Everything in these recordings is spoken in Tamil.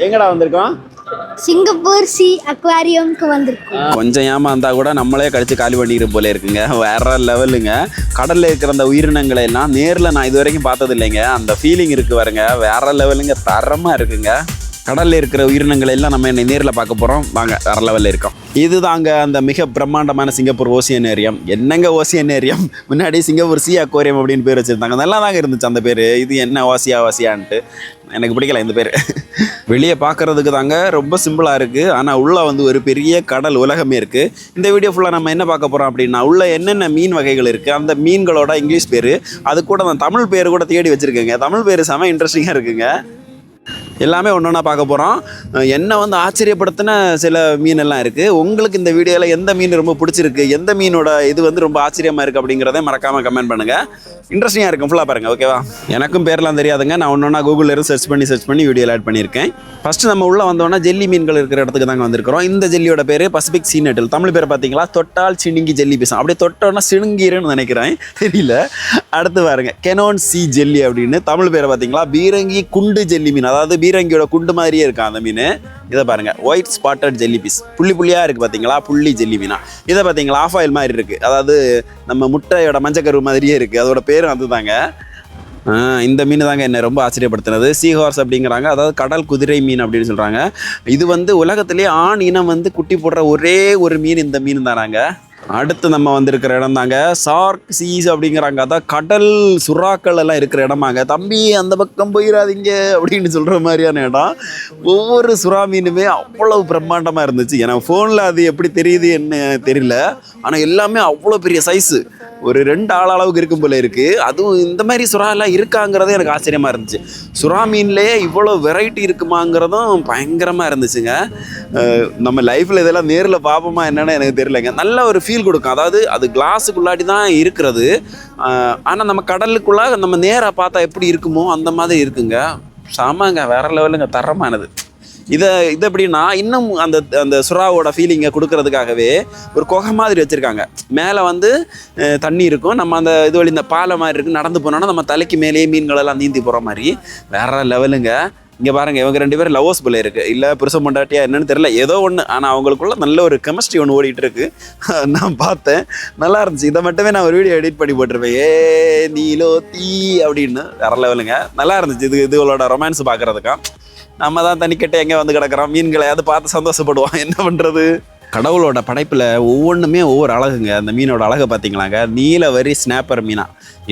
எங்கடா வந்திருக்கோம்? சிங்கப்பூர் சி அக்வாரியம்க்கு வந்திருக்கோம். கொஞ்சம் ஏமாந்தா கூட நம்மளே கடிச்சு காலி பண்ணிக்கிற போல இருக்குங்க. வேற லெவலுங்க. கடல்ல இருக்கிற அந்த உயிரினங்களை எல்லாம் நேரில் நான் இது வரைக்கும் பார்த்தது இல்லைங்க. அந்த ஃபீலிங் இருக்கு பாருங்க, வேற லெவலுங்க, தரமா இருக்குங்க. கடல்ல இருக்கிற உயிரினங்களை எல்லாம் நம்ம நேரில் பார்க்க போறோம். வாங்க, வேற லெவலில் இருக்கோம். இதுதாங்க அந்த மிக பிரம்மாண்டமான சிங்கப்பூர் ஓசியனேரியம். என்னங்க ஓசியனேரியம், முன்னாடி சிங்கப்பூர் சி அக்வாரியம் அப்படின்னு பேர் வச்சிருந்தாங்க. நல்லா தாங்க இருந்துச்சு அந்த பேர். இது என்ன ஓசியான்ட்டு எனக்கு பிடிக்கல இந்த பேர். வெளியே பார்க்கறதுக்கு தாங்க ரொம்ப சிம்பிளாக இருக்குது, ஆனால் உள்ளே வந்து ஒரு பெரிய கடல் உலகமே இருக்குது. இந்த வீடியோ ஃபுல்லாக நம்ம என்ன பார்க்க போகிறோம் அப்படின்னா, உள்ள என்னென்ன மீன் வகைகள் இருக்குது, அந்த மீன்களோட இங்கிலீஷ் பேர், அது கூட நான் தமிழ் பேர் கூட தேடி வச்சுருக்கேங்க. தமிழ் பேர் செம இன்ட்ரெஸ்டிங்காக இருக்குங்க. எல்லாமே ஒன்று ஒன்றா பார்க்க போகிறோம். என்ன வந்து ஆச்சரியப்படுத்தின சில மீன் எல்லாம் இருக்குது. உங்களுக்கு இந்த வீடியோவில் எந்த மீன் ரொம்ப பிடிச்சிருக்கு, எந்த மீனோட இது வந்து ரொம்ப ஆச்சரியமாக இருக்குது அப்படிங்கிறத மறக்காமல் கமெண்ட் பண்ணுங்கள். இன்ட்ரெஸ்டிங்காக இருக்கும், ஃபுல்லாக பாருங்கள், ஓகேவா? எனக்கும் பேர்லாம் தெரியாதுங்க. நான் ஒன்று ஒன்றா கூகுளில் இருந்து சர்ச் பண்ணி வீடியோவில் ஆட் பண்ணியிருக்கேன். ஃபஸ்ட்டு நம்ம உள்ளே வந்தோன்னா ஜெல்லி மீன்கள் இருக்கிற இடத்துக்கு தாங்க வந்திருக்கிறோம். இந்த ஜெல்லியோட பேர் பசிபிக் சீ நெட்டில். தமிழ் பேர் பார்த்தீங்களா, தொட்டால் சிணுங்கி ஜெல்லி பீஸ். அப்படியே தொட்டோன்னா சிணுங்கிருன்னு நினைக்கிறேன், தெரியல. அடுத்து பாருங்க, கெனோன் சி ஜெல்லி அப்படின்னு. தமிழ் பேரை பார்த்தீங்களா, பீரங்கி குண்டு ஜெல்லி மீன். அதாவது பீரங்கியோட குண்டு மாதிரியே இருக்கான் அந்த மீன். இதை பாருங்க, ஒயிட் ஸ்பாட்டட் ஜெல்லி பீஸ். புள்ளி புள்ளியாக இருக்குது பார்த்தீங்களா, புள்ளி ஜெல்லி மீனா. இதை பார்த்தீங்களா, ஆஃப் ஆயில் மாதிரி இருக்குது. அதாவது நம்ம முட்டையோட மஞ்சக்கரு மாதிரியே இருக்குது. அதோட பேரும் அதுதாங்க. இந்த மீன் தாங்க என்னை ரொம்ப ஆச்சரியப்படுத்தினது. சீ ஹார்ஸ் அப்படிங்கிறாங்க, அதாவது கடல் குதிரை மீன் அப்படின்னு சொல்கிறாங்க. இது வந்து உலகத்திலேயே ஆண் இனம் வந்து குட்டி போடுற ஒரே ஒரு மீன் இந்த மீன் தானாங்க. அடுத்து நம்ம வந்திருக்கிற இடம் தாங்க சார்க் சீஸ் அப்படிங்கிறாங்க. அதான் கடல் சுறாக்கள் எல்லாம் இருக்கிற இடமாங்க. தம்பி அந்த பக்கம் போயிடாதீங்க அப்படின்னு சொல்கிற மாதிரியான இடம். ஒவ்வொரு சுறா மீனுமே அவ்வளவு பிரம்மாண்டமாக இருந்துச்சு. எனக்கு ஃபோனில் அது எப்படி தெரியுது என்ன தெரியல, ஆனால் எல்லாமே அவ்வளோ பெரிய சைஸு, ஒரு 2 ஆள் அளவுக்கு இருக்கும் போல இருக்குது. அதுவும் இந்த மாதிரி சுறாலாம் இருக்காங்கிறதே எனக்கு ஆச்சரியமாக இருந்துச்சு. சுறா மீன்லேயே இவ்வளோ வெரைட்டி இருக்குமாங்கிறதும் பயங்கரமாக இருந்துச்சுங்க. நம்ம லைஃப்பில் இதெல்லாம் நேரில் பார்ப்போமா என்னன்னு எனக்கு தெரியலைங்க. நல்ல ஒரு ஃபீல் கொடுக்கும். அதாவது அது கிளாஸுக்குள்ளாடி தான் இருக்கிறது, ஆனால் நம்ம கடலுக்குள்ளே நம்ம நேராக பார்த்தா எப்படி இருக்குமோ அந்த மாதிரி இருக்குங்க. சாமாங்க, வேற லெவலுங்க, தரமானது. இதை எப்படின்னா இன்னும் அந்த சுறாவோட ஃபீலிங்கை கொடுக்கறதுக்காகவே ஒரு குகை மாதிரி வச்சுருக்காங்க. மேலே வந்து தண்ணி இருக்கும். நம்ம அந்த இது வழி இந்த பாலை மாதிரி இருக்குது, நடந்து போனோன்னா நம்ம தலைக்கு மேலேயே மீன்களெல்லாம் நீந்தி போகிற மாதிரி வேற லெவலுங்க. இங்கே பாருங்கள், இவங்க 2 பேரும் லவ்வர்ஸ் போல இருக்குது, இல்லை புருஷ பொண்டாட்டியா என்னன்னு தெரியல, ஏதோ ஒன்று. ஆனால் அவங்களுக்குள்ள நல்ல ஒரு கெமிஸ்ட்ரி ஒன்று ஓடிட்டு இருக்கு. நான் பார்த்தேன், நல்லா இருந்துச்சு. இதை மட்டுமே நான் ஒரு வீடியோ எடிட் பண்ணி போட்டிருப்பேன், ஏ நீலோ தீ அப்படின்னு. வேற லெவலுங்க, நல்லா இருந்துச்சு. இதுகளோட ரொமான்ஸ் பார்க்குறதுக்கா. நம்ம தான் தனிக்கட்டை எங்கே வந்து கிடக்கிறோம், மீன்களையாவது பார்த்து சந்தோஷப்படுவோம், என்ன பண்ணுறது. கடவுளோட படைப்பில் ஒவ்வொன்றுமே ஒவ்வொரு அழகுங்க. அந்த மீனோட அழகை பார்த்தீங்களாங்க, நீல வரி ஸ்னாப்பர் மீனா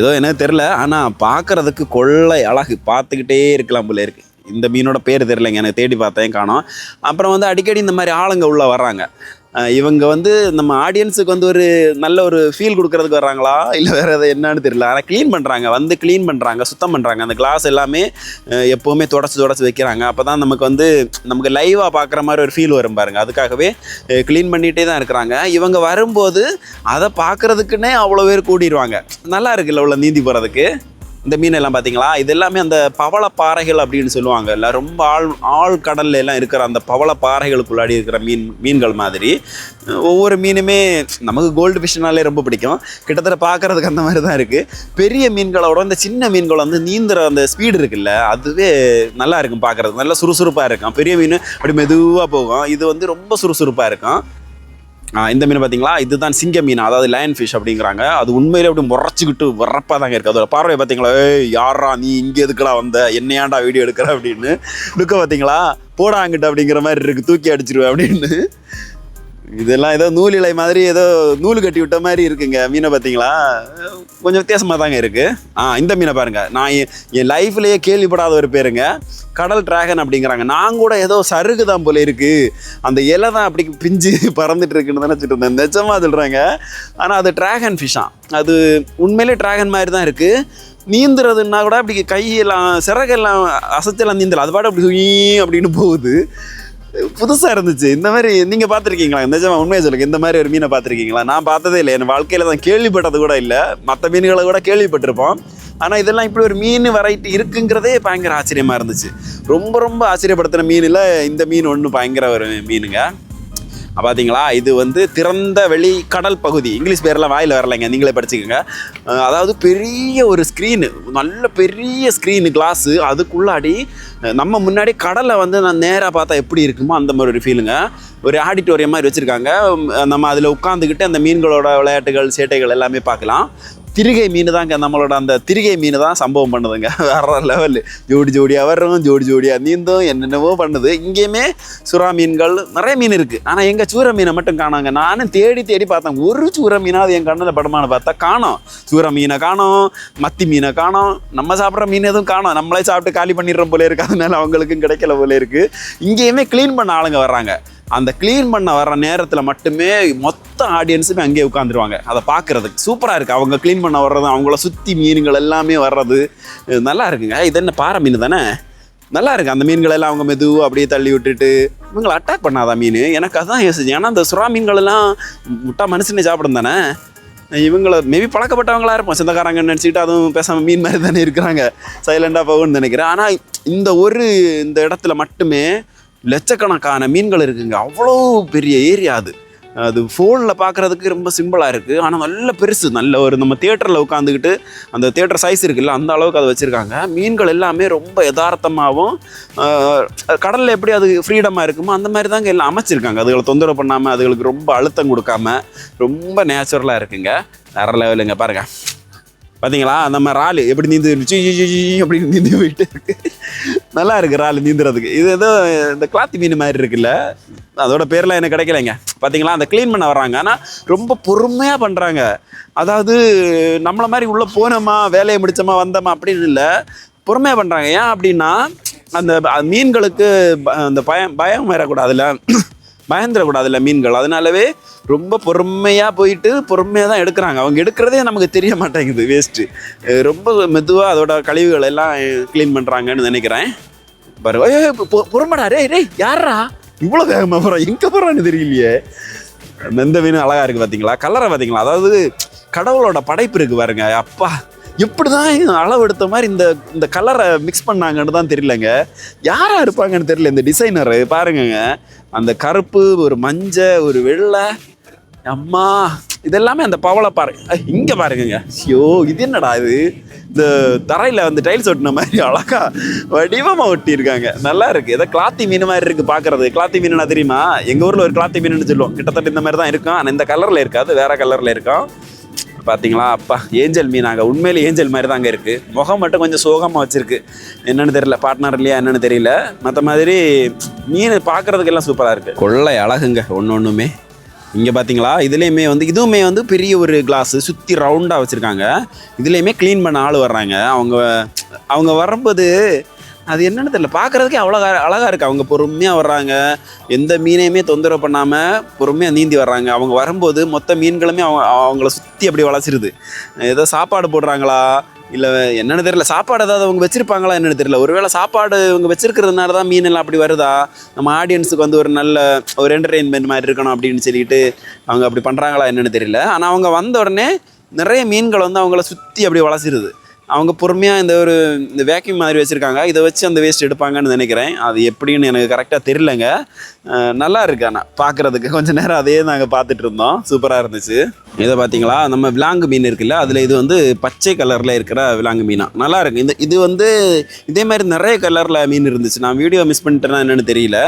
ஏதோ என்ன தெரில, ஆனால் பார்க்குறதுக்கு கொள்ளை அழகு, பார்த்துக்கிட்டே இருக்கலாம் போல இருக்குது. இந்த மீனோட பேர் தெரிலங்க, எனக்கு தேடி பார்த்தேன், காணோம். அப்புறம் வந்து அடிக்கடி இந்த மாதிரி ஆளுங்க உள்ளே வர்றாங்க. இவங்க வந்து நம்ம ஆடியன்ஸுக்கு வந்து ஒரு நல்ல ஒரு ஃபீல் கொடுக்கறதுக்கு வர்றாங்களா இல்லை வேறு எதாவது என்னன்னு தெரியல. ஆனால் க்ளீன் பண்ணுறாங்க, சுத்தம் பண்ணுறாங்க. அந்த கிளாஸ் எல்லாமே எப்போவுமே தொடச்சி வைக்கிறாங்க. அப்போ தான் நமக்கு லைவாக பார்க்குற மாதிரி ஒரு ஃபீல் வரும் பாருங்கள். அதுக்காகவே க்ளீன் பண்ணிகிட்டே தான் இருக்கிறாங்க. இவங்க வரும்போது அதை பார்க்குறதுக்குன்னே அவ்வளோ பேர் கூடிடுவாங்க. நல்லா இருக்குல்ல உள்ள நீந்தி போகிறதுக்கு. இந்த மீனெல்லாம் பார்த்தீங்களா, இது எல்லாமே அந்த பவளப்பாறைகள் அப்படின்னு சொல்லுவாங்க. இல்லை ரொம்ப ஆழ் கடல்ல எல்லாம் இருக்கிற அந்த பவளப்பாறைகளுக்குள்ளாடி இருக்கிற மீன்கள் மாதிரி. ஒவ்வொரு மீனுமே நமக்கு கோல்டு ஃபிஷ்னாலே ரொம்ப பிடிக்கும். கிட்டத்தட்ட பார்க்குறதுக்கு அந்த மாதிரி தான் இருக்குது. பெரிய மீன்களோட இந்த சின்ன மீன்கள் வந்து நீந்துற அந்த ஸ்பீடு இருக்குல்ல, அதுவே நல்லா இருக்கும் பார்க்குறதுக்கு. நல்லா சுறுசுறுப்பாக இருக்கும். பெரிய மீன் அப்படி மெதுவாக போகும், இது வந்து ரொம்ப சுறுசுறுப்பாக இருக்கும். இந்த மீன் பார்த்தீங்களா, இதுதான் சிங்க மீன், அதாவது லயன் ஃபிஷ் அப்படிங்கிறாங்க. அது உண்மையிலே அப்படி முறைச்சிக்கிட்டு வரப்பாக தாங்க இருக்குது. அதோட பார்வை பார்த்தீங்களா, யாரா நீ இங்கே எதுக்குடா வந்த, என்னையாண்டா வீடியோ எடுக்கிற அப்படின்னு. லுக்க பார்த்தீங்களா, போடாங்கிட்ட அப்படிங்கிற மாதிரி இருக்குது, தூக்கி அடிச்சிருவேன் அப்படின்னு. இதெல்லாம் ஏதோ நூல் இலை மாதிரி, ஏதோ நூல் கட்டி விட்ட மாதிரி இருக்குங்க. மீனை பார்த்தீங்களா, கொஞ்சம் வித்தியாசமாக தாங்க இருக்குது. இந்த மீனை பாருங்கள், நான் என் லைஃப்லேயே கேள்விப்படாத ஒரு பேருங்க, கடல் டிராகன் அப்படிங்கிறாங்க. நான் கூட ஏதோ சருகு தான் போல இருக்குது, அந்த இலை தான் அப்படி பிஞ்சு பறந்துட்டு இருக்குன்னு நினச்சிட்டு இருந்தேன். நிஜமாக சொல்கிறாங்க. ஆனால் அது டிராகன் ஃபிஷ்ஷாக, அது உண்மையிலே டிராகன் மாதிரி தான் இருக்குது. நீந்துறதுன்னா கூட அப்படி கையெல்லாம் சிறகெல்லாம் அசைச்செல்லாம் நீந்தலாம், அது பாட்டு அப்படி அப்படின்னு போகுது. புதுசாக இருந்துச்சு. இந்த மாதிரி நீங்கள் பார்த்துருக்கீங்களா? நிஜமாக உண்மையை சொல்லுங்கள், இந்த மாதிரி ஒரு மீனை பார்த்துருக்கீங்களா? நான் பார்த்ததே இல்லை, என் வாழ்க்கையில் தான் கேள்விப்பட்டது கூட இல்லை. மற்ற மீன்களை கூட கேள்விப்பட்டிருப்போம், ஆனால் இதெல்லாம் இப்படி ஒரு மீன் வெரைட்டி இருக்குங்கிறதே பயங்கர ஆச்சரியமாக இருந்துச்சு. ரொம்ப ரொம்ப ஆச்சரியப்படுத்தின மீனில் இந்த மீன் ஒன்று பயங்கர ஒரு மீனுங்க. பார்த்தீங்களா, இது வந்து திறந்த வெளி கடல் பகுதி. இங்கிலீஷ் பேரெல்லாம் வாயில் வரலைங்க, நீங்களே படிச்சுக்கோங்க. அதாவது பெரிய ஒரு ஸ்க்ரீனு, நல்ல பெரிய ஸ்க்ரீனு கிளாஸு, அதுக்குள்ளாடி நம்ம முன்னாடி கடலை வந்து நான் நேராக பார்த்தா எப்படி இருக்குமோ அந்த மாதிரி ஒரு ஃபீலுங்க. ஒரு ஆடிட்டோரியம் மாதிரி வச்சுருக்காங்க. நம்ம அதில் உட்காந்துக்கிட்டு அந்த மீன்களோட விளையாட்டுகள் சேட்டைகள் எல்லாமே பார்க்கலாம். திரிகை மீன் தாங்க, நம்மளோட அந்த திரிகை மீன் தான் சம்பவம் பண்ணுதுங்க. வேற லெவல். ஜோடி ஜோடியாக வர்றோம், ஜோடி ஜோடியாக நீந்தும், என்னென்னவோ பண்ணுது. இங்கேயுமே சுறா மீன்கள் நிறைய மீன் இருக்குது. ஆனால் எங்கள் சூற மீனை மட்டும் காணாங்க. நானும் தேடி தேடி பார்த்தேன், ஒரு சூற மீனாவது என் கண்ணில் படமான பார்த்தா காணோம். சூற மீனை காணோம், மத்தி மீனை காணோம், நம்ம சாப்பிட்ற மீன் எதுவும் காணோம். நம்மளே சாப்பிட்டு காலி பண்ணிடுற போல இருக்குது. அதனால அவங்களுக்கும் கிடைக்கல போல இருக்குது. இங்கேயுமே க்ளீன் பண்ண ஆளுங்க வர்றாங்க. அந்த க்ளீன் பண்ண வர்ற நேரத்தில் மட்டுமே மொத்த ஆடியன்ஸுமே அங்கேயே உட்காந்துருவாங்க அதை பார்க்குறதுக்கு. சூப்பராக இருக்குது. அவங்க க்ளீன் பண்ண வர்றது, அவங்கள சுற்றி மீன்கள் எல்லாமே வர்றது நல்லா இருக்குங்க. இது என்ன பாறை மீன் தானே, நல்லா இருக்குது. அந்த மீன்களெல்லாம் அவங்க மெதுவாக அப்படியே தள்ளி விட்டுட்டு இவங்களை அட்டாக் பண்ணாதான் மீன். எனக்கு அதுதான் யோசிச்சு. ஏன்னா அந்த சுறா மீன்களெல்லாம் முட்டா மனுஷனே சாப்பிடும் தானே. இவங்களை மேபி பழக்கப்பட்டவங்களாக இருப்போம், சொந்தக்காரங்கன்னு நினச்சிக்கிட்டு அதுவும் பேசாமல் மீன் மாதிரி தானே இருக்கிறாங்க, சைலண்டாக போகும்னு நினைக்கிறேன். ஆனால் இந்த இடத்துல மட்டுமே லட்சக்கணக்கான மீன்கள் இருக்குங்க. அவ்வளோ பெரிய ஏரியா அது ஃபோனில் பார்க்குறதுக்கு ரொம்ப சிம்பிளாக இருக்குது. ஆனால் நல்ல பெருசு, நல்ல ஒரு நம்ம தியேட்டரில் உட்காந்துக்கிட்டு அந்த தியேட்டர் சைஸ் இருக்குல்ல அந்த அளவுக்கு அதை வச்சுருக்காங்க. மீன்கள் எல்லாமே ரொம்ப யதார்த்தமாகவும் கடலில் எப்படி அது ஃப்ரீடமாக இருக்குமோ அந்த மாதிரி தாங்க எல்லாம் அமைச்சிருக்காங்க. அதுகளை தொந்தரவு பண்ணாமல், அதுகளுக்கு ரொம்ப அழுத்தம் கொடுக்காம ரொம்ப நேச்சுரலாக இருக்குங்க. வேறு லெவலுங்க. பாருங்கள், பார்த்தீங்களா நம்ம இறால் எப்படி நீந்துச்சு அப்படின்னு நீந்தி போயிட்டு இருக்கு. நல்லா இருக்குது இறால் நீந்துறதுக்கு. இது ஏதோ இந்த கிளாத்தி மீன் மாதிரி இருக்குல்ல, அதோட பேர்லாம் எனக்கு கிடைக்கலைங்க. பார்த்தீங்களா, அந்த க்ளீன் பண்ண வர்றாங்க. ஆனால் ரொம்ப பொறுமையாக பண்ணுறாங்க. அதாவது நம்மளை மாதிரி உள்ளே போனோமா, வேலையை முடித்தோமா, வந்தோமா அப்படின்னு இல்லை, பொறுமையாக பண்ணுறாங்க. ஏன் அப்படின்னா அந்த மீன்களுக்கு அந்த பயம் வரக்கூடாதுல்ல, பயந்துடக்கூடாதுல்ல மீன்கள். அதனாலவே ரொம்ப பொறுமையாக போயிட்டு பொறுமையாக தான் எடுக்கிறாங்க. அவங்க எடுக்கிறதே நமக்கு தெரிய மாட்டேங்குது, வேஸ்ட்டு. ரொம்ப மெதுவாக அதோட கழிவுகள் எல்லாம் க்ளீன் பண்ணுறாங்கன்னு நினைக்கிறேன். பாரு, பொறுமைடா, ரே யாரா இவ்வளோ வேகமாக போகிறான், எங்கே போகிறான்னு தெரியலையே. எந்த மீன் அழகாக இருக்குது பார்த்தீங்களா, கலரை பார்த்தீங்களா. அதாவது கடவுளோட படைப்பு இருக்குது பாருங்க. அப்பா, எப்படி தான் அளவு எடுத்த மாதிரி இந்த கலரை மிக்ஸ் பண்ணாங்கன்னு தான் தெரியலங்க. யாராக இருப்பாங்கன்னு தெரியல இந்த டிசைனரு. பாருங்கங்க, அந்த கருப்பு, ஒரு மஞ்சள், ஒரு வெள்ளை, அம்மா இதெல்லாமே அந்த பவளை பாருங்க. இங்கே பாருங்கங்க, ஐயோ இது என்னடா இது, இந்த தரையில் வந்து டைல்ஸ் ஒட்டின மாதிரி அழகா வடிவமாக ஒட்டியிருக்காங்க. நல்லா இருக்குது. ஏதோ கிளாத்தி மீன் மாதிரி இருக்குது பார்க்குறது. கிளாத்தி மீனுனா தெரியுமா, எங்கள் ஊரில் ஒரு கிளாத்தி மீனுன்னு சொல்லுவோம். கிட்டத்தட்ட இந்த மாதிரி தான் இருக்கும். ஆனால் இந்த கலரில் இருக்காது, வேறு கலரில் இருக்கும். பார்த்தீங்களா, அப்பா ஏஞ்சல் மீனாங்க. உண்மையிலே ஏஞ்சல் மாதிரி தாங்க இருக்குது. முகம் மட்டும் கொஞ்சம் சோகமாக வச்சுருக்கு. என்னென்னு தெரியல, பார்ட்னர் இல்லையா என்னென்னு தெரியல. மற்ற மாதிரி மீன் பார்க்குறதுக்கெல்லாம் சூப்பராக இருக்குது. கொள்ளை அழகுங்க ஒன்றுமே. இங்கே பார்த்தீங்களா, இதுவுமே வந்து பெரிய ஒரு கிளாஸு சுற்றி ரவுண்டாக வச்சுருக்காங்க. இதுலேயுமே க்ளீன் பண்ண ஆள் வர்றாங்க. அவங்க வரும்போது அது என்னென்னு தெரியல, பார்க்குறதுக்கே அவ்வளோ அழகாக இருக்குது. அவங்க பொறுமையாக வர்றாங்க, எந்த மீனையுமே தொந்தரவு பண்ணாமல் பொறுமையாக நீந்தி வர்றாங்க. அவங்க வரும்போது மொத்த மீன்களுமே அவங்கள சுற்றி அப்படி வளச்சிருது. ஏதோ சாப்பாடு போடுறாங்களா இல்லை என்னென்னு தெரியல, சாப்பாடு ஏதாவது அவங்க வச்சுருப்பாங்களா என்னென்னு தெரியல. ஒருவேளை சாப்பாடு இவங்க வச்சுருக்கிறதுனால தான் மீன் எல்லாம் அப்படி வருதா, நம்ம ஆடியன்ஸுக்கு வந்து ஒரு என்டர்டெயின்மெண்ட் மாதிரி இருக்கணும் அப்படின்னு சொல்லிட்டு அவங்க அப்படி பண்ணுறாங்களா என்னென்னு தெரியல. ஆனால் அவங்க வந்த உடனே நிறைய மீன்கள் வந்து அவங்கள சுற்றி அப்படி வளச்சிருது. அவங்க பொறுமையாக இந்த வேக்யூம் மாதிரி வச்சுருக்காங்க. இதை வச்சு அந்த வேஸ்ட் எடுப்பாங்கன்னு நினைக்கிறேன். அது எப்படின்னு எனக்கு கரெக்டாக தெரியலங்க. நல்லா இருக்கு. ஆனால் பார்க்குறதுக்கு கொஞ்சம் நேரம் அதே நாங்கள் பார்த்துட்டு இருந்தோம். சூப்பராக இருந்துச்சு. இதை பார்த்தீங்களா, நம்ம விலாங்கு மீன் இருக்குல்ல, அதில் இது வந்து பச்சை கலரில் இருக்கிற விலாங்கு மீனா நல்லா இருக்குது. இது வந்து இதே மாதிரி நிறைய கலரில் மீன் இருந்துச்சு. நான் வீடியோ மிஸ் பண்ணிட்டேன்னா என்னென்னு தெரியல.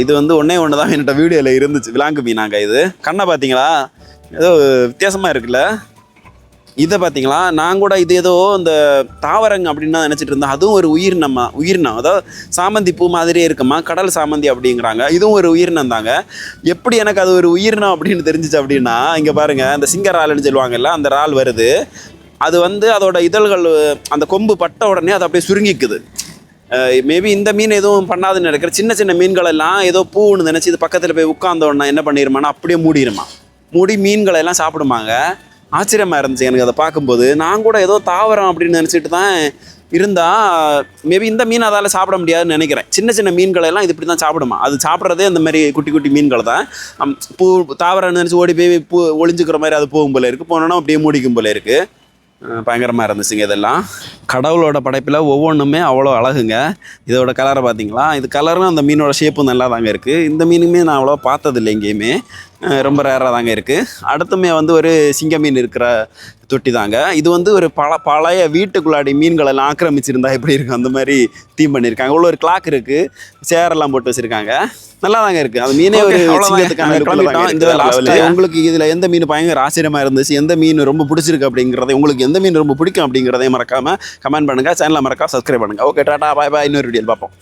இது வந்து ஒன்று தான் என்கிட்ட வீடியோவில் இருந்துச்சு. விலாங்கு மீனாங்க. இது கண்ணை பார்த்தீங்களா, ஏதோ வித்தியாசமாக இருக்குல்ல. இதை பார்த்தீங்களா, நான் கூட இது ஏதோ இந்த தாவரங்க அப்படின்னு தான் நினச்சிட்டு இருந்தேன். அதுவும் ஒரு உயிரினம். அதாவது சாமந்தி பூ மாதிரியே இருக்குமா, கடல் சாமந்தி அப்படிங்கிறாங்க. இதுவும் ஒரு உயிரினம் தாங்க. எப்படி எனக்கு அது ஒரு உயிரினம் அப்படின்னு தெரிஞ்சிச்சு அப்படின்னா, இங்கே பாருங்கள், அந்த சிங்கரால்னு சொல்லுவாங்கல்ல, அந்த இறால் வருது. அது வந்து அதோட இதழ்கள் அந்த கொம்பு பட்ட உடனே அது அப்படியே சுருங்கிக்குது. மேபி இந்த மீன் எதுவும் பண்ணாதுன்னு நினைக்கிறேன். சின்ன சின்ன மீன்கள் எல்லாம் ஏதோ பூன்னு நினச்சி இது பக்கத்தில் போய் உட்கார்ந்தோன்னா என்ன பண்ணிடுமானா அப்படியே மூடி மீன்களை எல்லாம் சாப்பிடுமாங்க. ஆச்சரியமாக இருந்துச்சு எனக்கு அதை பார்க்கும்போது. நான் கூட ஏதோ தாவரம் அப்படின்னு நினச்சிட்டு தான் இருந்தால் மேபி இந்த மீன் அதால் சாப்பிட முடியாதுன்னு நினைக்கிறேன். சின்ன சின்ன மீன்களெல்லாம் இது இப்படி தான் சாப்பிடுமா. அது சாப்பிட்றதே அந்த மாதிரி குட்டி குட்டி மீன்கள் தான். தாவரம்னு நினச்சி ஓடி போய் ஒளிஞ்சுக்கிற மாதிரி அது போகும் போல இருக்குது. போனோன்னா அப்படியே மூடிக்கும் போல இருக்குது. பயங்கரமாக இருந்துச்சுங்க இதெல்லாம். கடவுளோட படைப்பில் ஒவ்வொன்றுமே அவ்வளோ அழகுங்க. இதோட கலரை பார்த்தீங்களா? இது கலரும் அந்த மீனோட ஷேப்பும் நல்லா தாங்க இருக்குது. இந்த மீனுமே நான் அவ்வளோ பார்த்ததில்லை எங்கேயுமே. ரொம்ப ரேராக தாங்க இருக்குது. அடுத்துமே வந்து ஒரு சிங்க மீன் இருக்கிற தொட்டி தாங்க. இது வந்து ஒரு பழைய வீட்டுக்குள்ளாடி மீன்களெல்லாம் ஆக்கிரமிச்சிருந்தா எப்படி இருக்கும் அந்த மாதிரி தீம் பண்ணியிருக்காங்க. உள்ள ஒரு கிளாக் இருக்குது, சேரெல்லாம் போட்டு வச்சுருக்காங்க. நல்லா தாங்க இருக்குது. அந்த மீனே ஒரு உங்களுக்கு இதில் எந்த மீன் பயங்கர ஆச்சரியமாக இருந்துச்சு, எந்த மீன் ரொம்ப பிடிச்சிருக்கு அப்படிங்கிறத, உங்களுக்கு எந்த மீன் ரொம்ப பிடிக்கும் அப்படிங்கிறதையும் மறக்காமல் கமெண்ட் பண்ணுங்கள். சேனலை மறக்காம சப்ஸ்கிரைப் பண்ணுங்கள். ஓகே, டாடா, பாய் பாய். இன்னொரு வீடியோ பார்ப்போம்.